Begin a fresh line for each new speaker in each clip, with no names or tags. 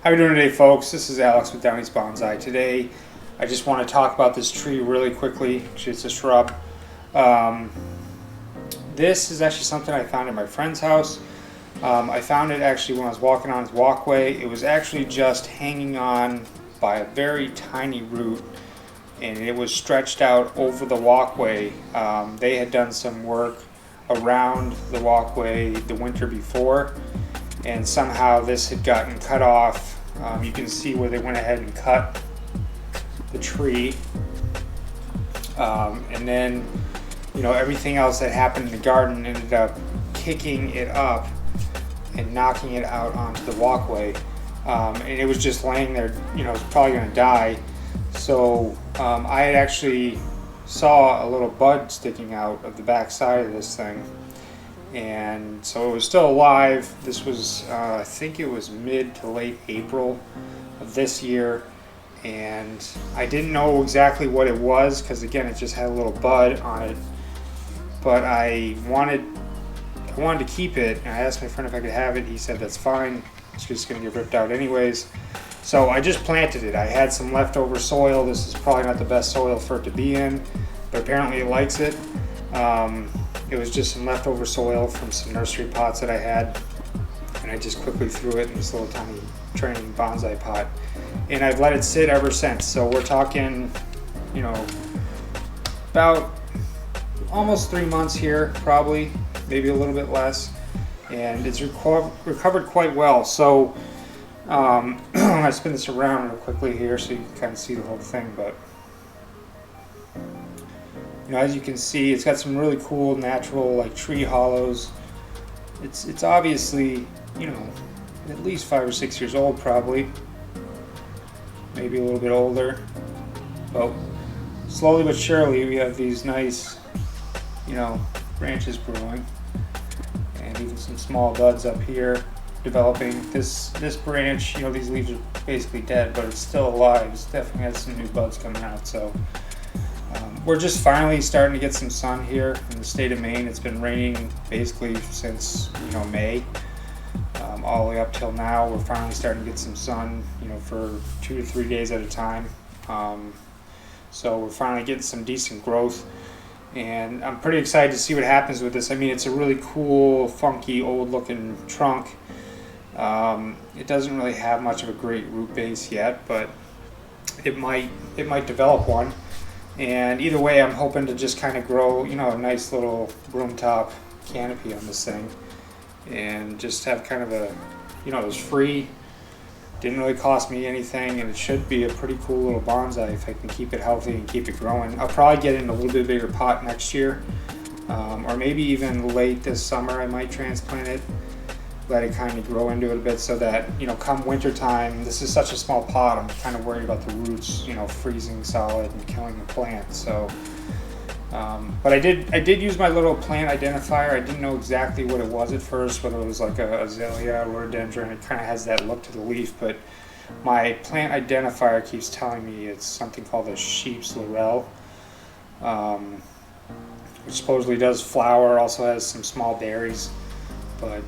How are you doing today, folks? This is Alex with Downey's Bonsai. Today, I just want to talk about this tree really quickly. It's a shrub. This is actually something I found at my friend's house. I found it actually when I was walking on his walkway. It was actually just hanging on by a very tiny root, and it was stretched out over the walkway. They had done some work around the walkway the winter before, and somehow this had gotten cut off. You can see where they went ahead and cut the tree, and then everything else that happened in the garden ended up kicking it up and knocking it out onto the walkway, and it was just laying there. It was probably going to die. So I had actually saw a little bud sticking out of the back side of this thing, and so it was still alive. This was I think it was mid to late April of this year, and I didn't know exactly what it was because again it just had a little bud on it, but I wanted to keep it, and I asked my friend if I could have it. He said that's fine, it's just going to get ripped out anyways. So I just planted it. I had some leftover soil. This is probably not the best soil for it to be in, but apparently it likes it. It was just some leftover soil from some nursery pots that I had, and I just quickly threw it in this little tiny training bonsai pot, and I've let it sit ever since. So we're talking, about almost 3 months here, probably, maybe a little bit less, and it's recovered quite well. So I'm going to spin this around real quickly here so you can kind of see the whole thing, but as you can see, it's got some really cool natural like tree hollows. It's obviously at least 5 or 6 years old, probably, maybe a little bit older. But slowly but surely we have these nice branches growing, and even some small buds up here developing. This branch, these leaves are basically dead, but it's still alive. It's definitely has some new buds coming out. So we're just finally starting to get some sun here in the state of Maine. It's been raining basically since May, all the way up till now. We're finally starting to get some sun, for 2 to 3 days at a time. So we're finally getting some decent growth, and I'm pretty excited to see what happens with this. I mean, it's a really cool, funky, old-looking trunk. It doesn't really have much of a great root base yet, but it might develop one. And either way, I'm hoping to just kind of grow, a nice little room top canopy on this thing, and just have kind of a, it was free, didn't really cost me anything, and it should be a pretty cool little bonsai if I can keep it healthy and keep it growing. I'll probably get in a little bit bigger pot next year, or maybe even late this summer I might transplant it, let it kind of grow into it a bit, so that come winter time, this is such a small pot, I'm kind of worried about the roots freezing solid and killing the plant. So but I did use my little plant identifier. I didn't know exactly what it was at first, whether it was like a azalea, rhododendron. It kind of has that look to the leaf, but my plant identifier keeps telling me it's something called a Sheep Laurel, which supposedly does flower, also has some small berries. But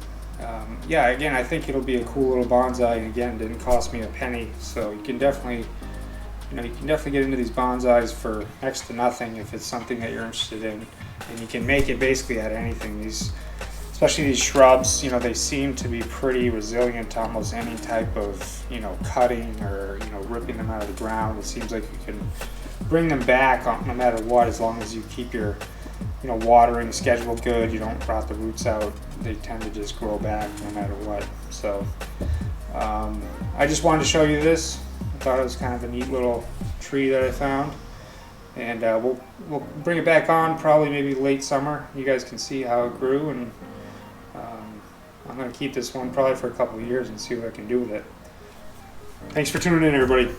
yeah, again, I think it'll be a cool little bonsai, and again, it didn't cost me a penny. So you can definitely get into these bonsais for next to nothing if it's something that you're interested in, and you can make it basically out of anything. Especially these shrubs, they seem to be pretty resilient to almost any type of cutting or ripping them out of the ground. It seems like you can bring them back no matter what, as long as you keep your watering schedule good, you don't rot the roots out. They tend to just grow back no matter what. So I just wanted to show you this. I thought it was kind of a neat little tree that I found, and we'll bring it back on probably maybe late summer. You guys can see how it grew, and I'm going to keep this one probably for a couple of years and see what I can do with it. Thanks for tuning in, everybody.